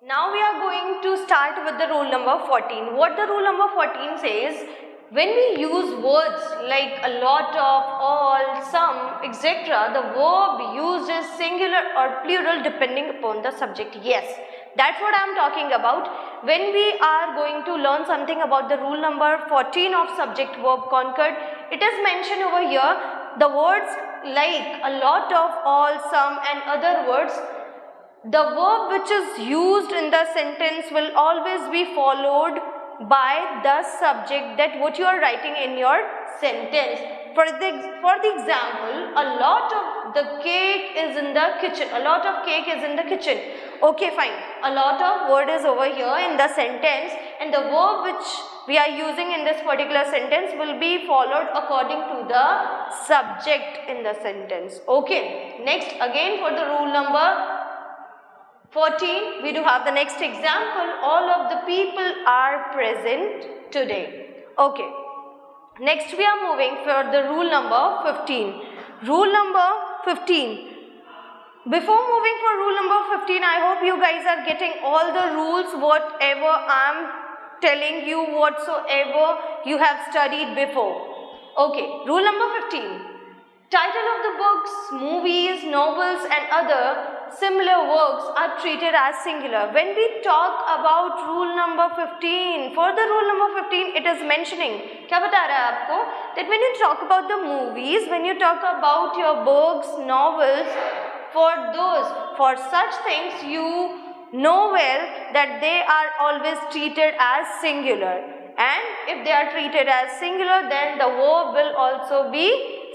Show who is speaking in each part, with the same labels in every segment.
Speaker 1: Now we are going to start with the rule number 14. What the rule number 14 says, when we use words like a lot of, all, some, etc., the verb used is singular or plural depending upon the subject. Yes, that's what I am talking about. When we are going to learn something about the rule number 14 of subject verb concord, it is mentioned over here, the words like a lot of, all, some and other words, the verb which is used in the sentence will always be followed by the subject that what you are writing in your sentence. For the example, a lot of the cake is in the kitchen. A lot of cake is in the kitchen. Okay, fine. A lot of word is over here in the sentence, and the verb which we are using in this particular sentence will be followed according to the subject in the sentence. Okay. Next, again for the rule number 14, we do have the next example. All of the people are present today. Okay. Next we are moving for the rule number 15. Rule number 15. Before moving for rule number 15, I hope you guys are getting all the rules, whatever I am telling you, whatsoever you have studied before. Okay. Rule number 15. Title of the books, movies, novels and other similar works are treated as singular. When we talk about rule number 15, for the rule number 15 it is mentioning, क्या बता रहा है आपको, that when you talk about the movies, when you talk about your books, novels, for such things you know well that they are always treated as singular, and if they are treated as singular then the verb will also be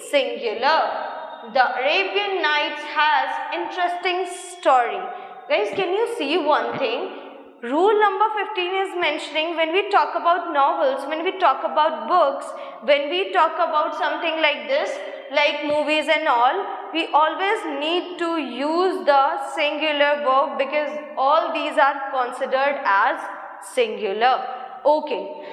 Speaker 1: singular. The Arabian Nights has interesting story. Guys, can you see one thing? Rule number 15 is mentioning when we talk about novels, when we talk about books, when we talk about something like this, like movies and all, we always need to use the singular verb because all these are considered as singular. Okay.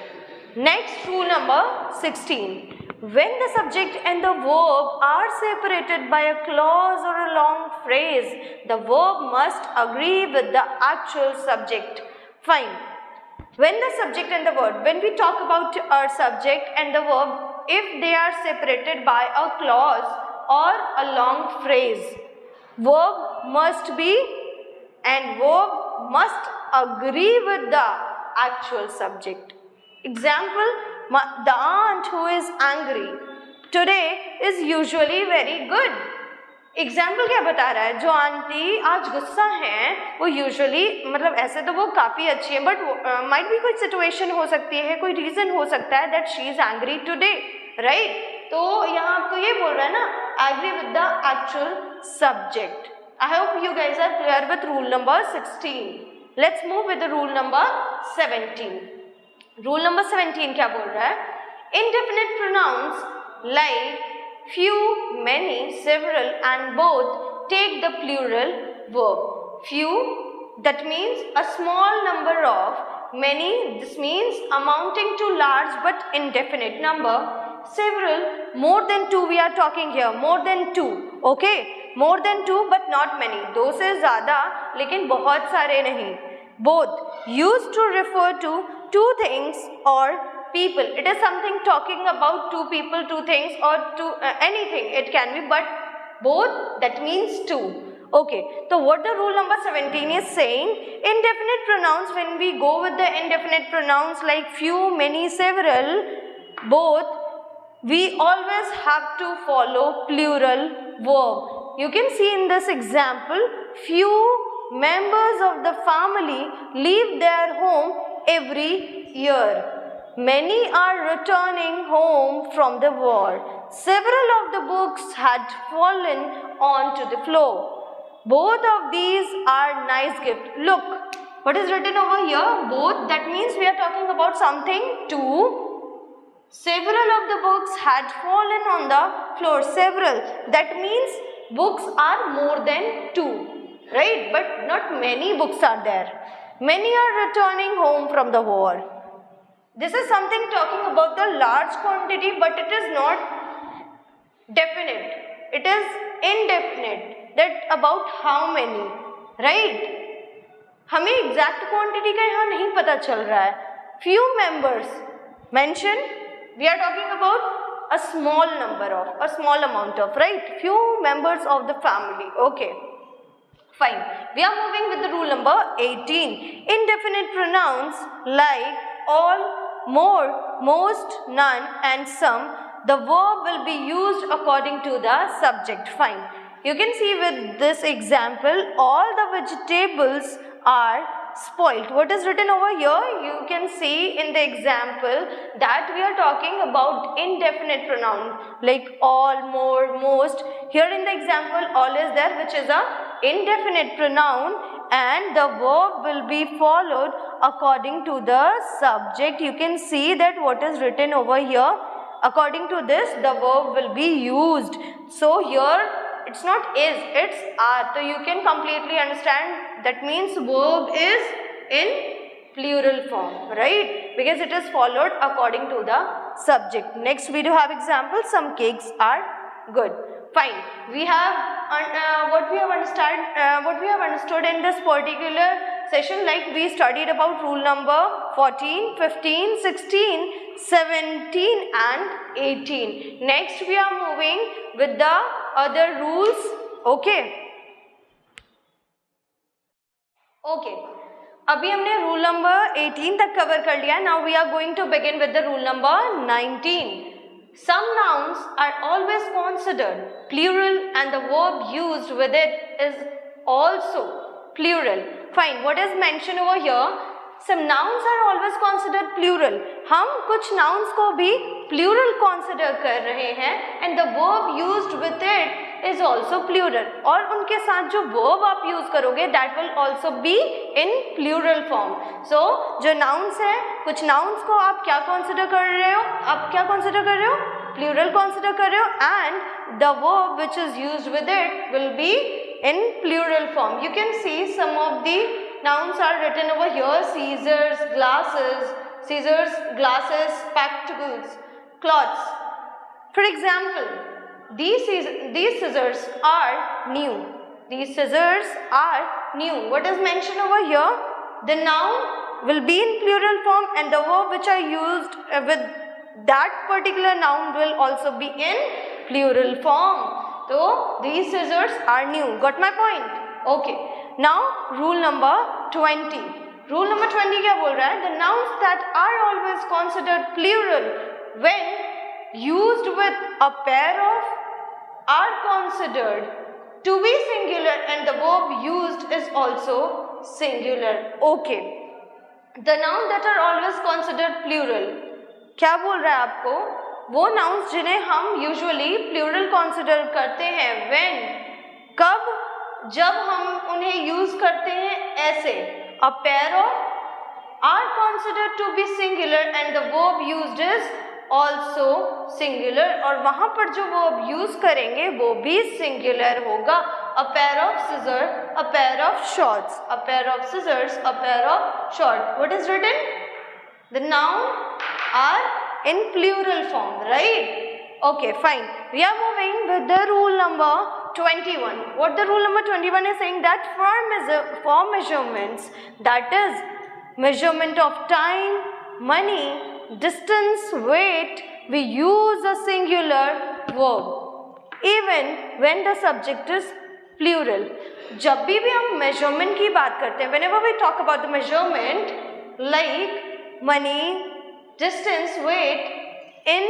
Speaker 1: Next, rule number 16. When the subject and the verb are separated by a clause or a long phrase, the verb must agree with the actual subject. Fine. When the subject and the verb, when we talk about our subject and the verb, if they are separated by a clause or a long phrase, verb must agree with the actual subject. Example, the aunt who is angry today is usually very good. Example क्या बता रहा है, जो aunty आज गुस्सा हैं वो usually, मतलब ऐसे तो वो काफ़ी अच्छी है, बट माइट भी कोई सिचुएशन हो सकती है, कोई रीज़न हो सकता है that she is angry today, right. तो यहाँ आपको ये बोल रहा है ना, agree with the actual subject. I hope you guys are clear with rule number 16. Let's move with the rule number 17. Rule number 17 क्या बोल रहा है? Indefinite pronouns like few, many, several and both take the plural verb. Few, that means a small number of. Many, this means amounting to large but indefinite number. Several, more than two we are talking here, more than two, okay? More than two but not many. दो से ज़्यादा लेकिन बहुत सारे नहीं. Both, used to refer to two things or people. It is something talking about two people, two things or two anything it can be, but both, that means two. Okay, so what the rule number 17 is saying, indefinite pronouns, when we go with the indefinite pronouns like few, many, several, both, we always have to follow plural verb. You can see in this example, few members of the family leave their home every year. Many are returning home from the war. Several of the books had fallen onto the floor. Both of these are nice gifts. Look, what is written over here? Both, that means we are talking about something two. Several of the books had fallen on the floor. Several, that means books are more than two, right? But not many books are there. Many are returning home from the war. This is something talking about the large quantity, but it is not definite. It is indefinite. That about how many, right? हमें exact quantity का यहाँ नहीं पता चल रहा है. Few members mention, we are talking about a small number of, a small amount of, right? Few members of the family. Okay, fine. We are moving with the rule number 18. Indefinite pronouns like all, more, most, none and some, the verb will be used according to the subject. Fine. You can see with this example, all the vegetables are spoiled. What is written over here? You can see in the example that we are talking about indefinite pronoun like all, more, most. Here in the example, all is there, which is a indefinite pronoun, and the verb will be followed according to the subject. You can see that what is written over here. According to this, the verb will be used. So here it's not is, it's are. So you can completely understand, that means verb is in plural form, right? Because it is followed according to the subject. Next we do have examples. Some cakes are good. Fine. We have what we have understood in this particular session, like we studied about rule number 14, 15, 16, 17 and 18. Next we are moving with the other rules. Okay. Okay. अभी हमने rule number 18 तक cover कर लिया. Now we are going to begin with the rule number 19. Some nouns are always considered plural and the verb used with it is also plural. Fine. What is mentioned over here? Some nouns are always considered plural. हम कुछ nouns को भी plural consider कर रहे हैं and the verb used with it is also plural. और उनके साथ जो verb आप use करोगे that will also be in plural form. So जो nouns है, कुछ nouns को आप क्या consider कर रहे हो? आप क्या consider कर रहे हो? Plural consider कर रहे हो and the verb which is used with it will be in plural form. You can see some of the nouns are written over here. Scissors, glasses, spectacles, cloths. For example, these scissors are new. These scissors are new. What is mentioned over here? The noun will be in plural form and the verb which are used with that particular noun will also be in plural form. So these scissors are new. Got my point? Okay. Now rule number 20. Rule number 20 क्या बोल रहा है? The nouns that are always considered plural when used with a pair of are considered to be singular and the verb used is also singular. Okay. The nouns that are always considered plural. क्या बोल रहा है आपको? वो nouns जिन्हें हम usually plural consider करते हैं when, कब? जब हम उन्हें यूज करते हैं ऐसे, a pair of are considered to be singular and the verb used is also singular. और वहाँ पर जो verb यूज करेंगे वो भी singular होगा. A pair of scissors, a pair of shorts, a pair of scissors, a pair of shorts. What is written? The noun are in plural form, right? Okay, fine. We are moving with the rule number 21. What the rule number 21 is saying that for measurements, that is measurement of time, money, distance, weight, we use a singular verb even when the subject is plural. जब भी हम measurement की बात करते हैं, whenever we talk about the measurement like money, distance, weight, in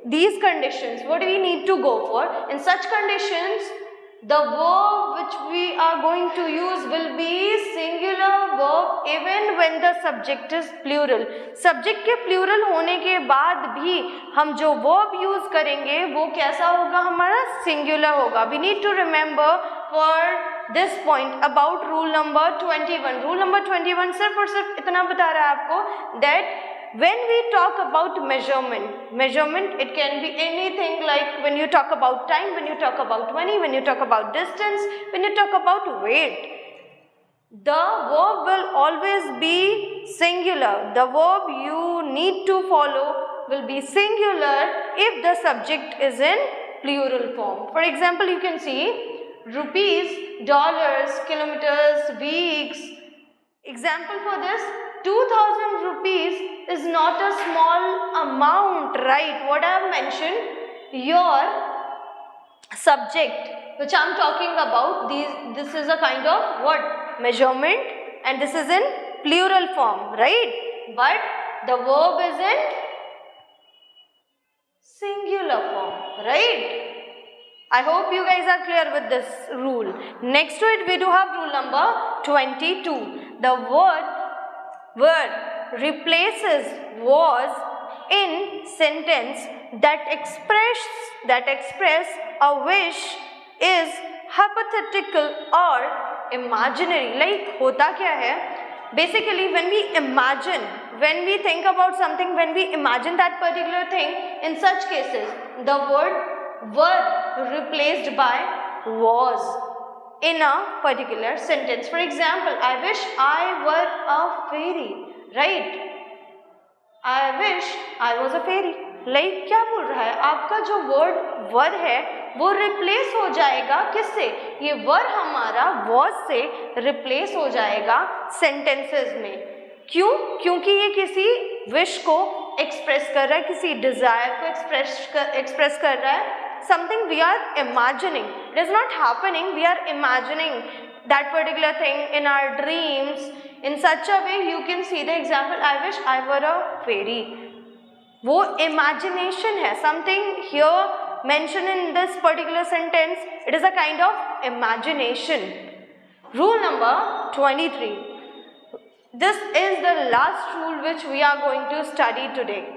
Speaker 1: these conditions, what do we need to go for? In such conditions, the verb which we are going to use will be singular verb even when the subject is plural. Subject के plural होने के बाद भी हम जो verb use करेंगे वो कैसा होगा? हमारा singular होगा. We need to remember for this point about rule number 21. Rule number 21 सिर्फ और सिर्फ इतना बता रहा है आपको that when we talk about measurement, it can be anything like when you talk about time, when you talk about money, when you talk about distance, when you talk about weight. The verb will always be singular. The verb you need to follow will be singular if the subject is in plural form. For example, you can see rupees, dollars, kilometers, weeks, Example for this, 2000 rupees is not a small amount, right? What I have mentioned, your subject which I am talking about, this is a kind of what? Measurement, and this is in plural form, right? But the verb is in singular form, right? I hope you guys are clear with this rule. Next to it we do have rule number 22. The word replaces was in sentence that express a wish is hypothetical or imaginary. Like होता क्या है? Basically when we imagine, when we think about something, when we imagine that particular thing, in such cases the were replaced by was in a particular sentence. For example, I wish I were a fairy, right? I wish I was a fairy. Like क्या बोल रहा है? आपका जो word वर है वो replace हो जाएगा किससे? ये वर हमारा was से रिप्लेस हो जाएगा सेंटेंसेस में. क्यों? क्योंकि ये किसी विश को एक्सप्रेस कर रहा है, किसी डिजायर को एक्सप्रेस कर रहा है. Something we are imagining. It is not happening. We are imagining that particular thing in our dreams. In such a way, you can see the example. I wish I were a fairy. वो imagination है. Something here mentioned in this particular sentence. It is a kind of imagination. Rule number 23. This is the last rule which we are going to study today.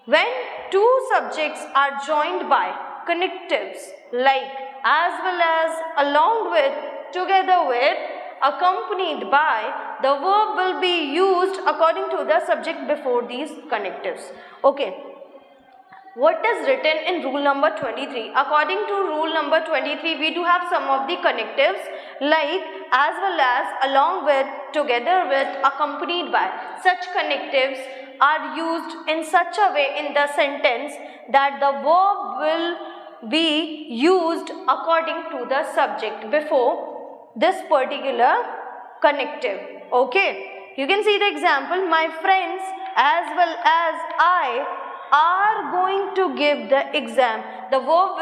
Speaker 1: When two subjects are joined by connectives like as well as, along with, together with, accompanied by, the verb will be used according to the subject before these connectives. Okay. What is written in rule number 23? According to rule number 23, we do have some of the connectives like as well as, along with, together with, accompanied by. Such connectives are used in such a way in the sentence that the verb will be used according to the subject before this particular connective. Okay, you can see the example. My friends as well as I are going to give the exam. The verb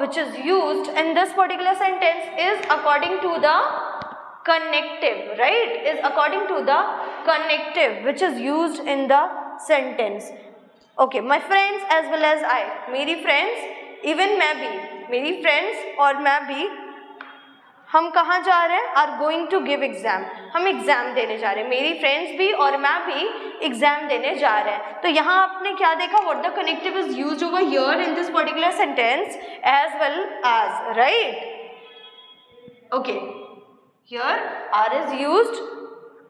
Speaker 1: which is used in this particular sentence is according to the connective, right? Is according to the connective which is used in the sentence. Okay, my friends as well as I. मेरी friends, even मैं भी, मेरी friends और मैं भी, हम कहाँ जा रहे हैं? Are going to give exam. हम एग्जाम देने जा रहे हैं. मेरी फ्रेंड्स भी और मैं भी एग्जाम देने जा रहे हैं. तो यहाँ आपने क्या देखा? What the connective is used over here in this particular sentence as well as, right? Okay. Here are is used.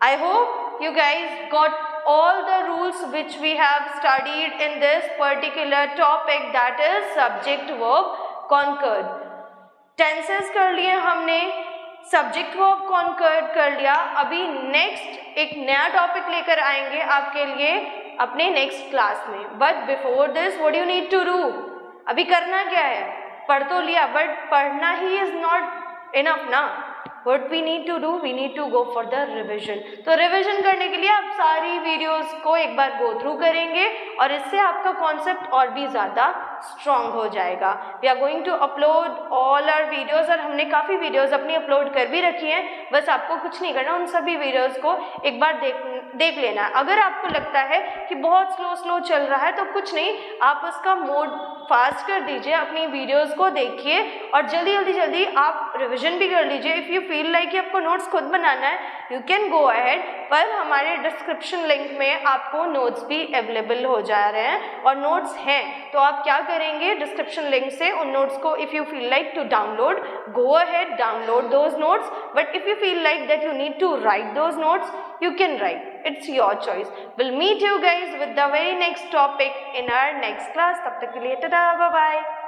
Speaker 1: I hope you guys got all the rules which we have studied in this particular topic, that is subject verb conquered. Tenses कर लिए हमने, subject verb conquered कर लिया. अभी next एक नया topic लेकर आएंगे आपके लिए अपने नेक्स्ट क्लास में. But before this what you need to do? अभी करना क्या है? पढ़ तो लिया, बट पढ़ना ही इज नॉट इनफ ना. What we need to do? We need to go for the revision. तो रिविजन करने के लिए आप सारी वीडियोस को एक बार गो थ्रू करेंगे और इससे आपका कॉन्सेप्ट और भी ज़्यादा स्ट्रॉन्ग हो जाएगा. We are going to upload all our videos और हमने काफ़ी वीडियोस अपनी अपलोड कर भी रखी हैं. बस आपको कुछ नहीं करना, उन सभी वीडियोस को एक बार देख लेना. अगर आपको लगता है कि बहुत स्लो चल रहा है तो कुछ नहीं, आप उसका मोड फास्ट कर दीजिए, अपनी वीडियोस को देखिए और जल्दी आप रिवीजन भी कर लीजिए. इफ़ यू फील लाइक कि आपको नोट्स खुद बनाना है, यू कैन गो अहेड. पर हमारे डिस्क्रिप्शन लिंक में आपको नोट्स भी अवेलेबल हो जा रहे हैं और नोट्स हैं. तो आप क्या करेंगे? डिस्क्रिप्शन लिंक से उन नोट्स को, if you feel like to download, go ahead, download those notes. But if you feel like that you need to write those notes, you can write. It's your choice. We'll meet you guys with the very next topic in our next class. तब तक के लिए tada, bye bye.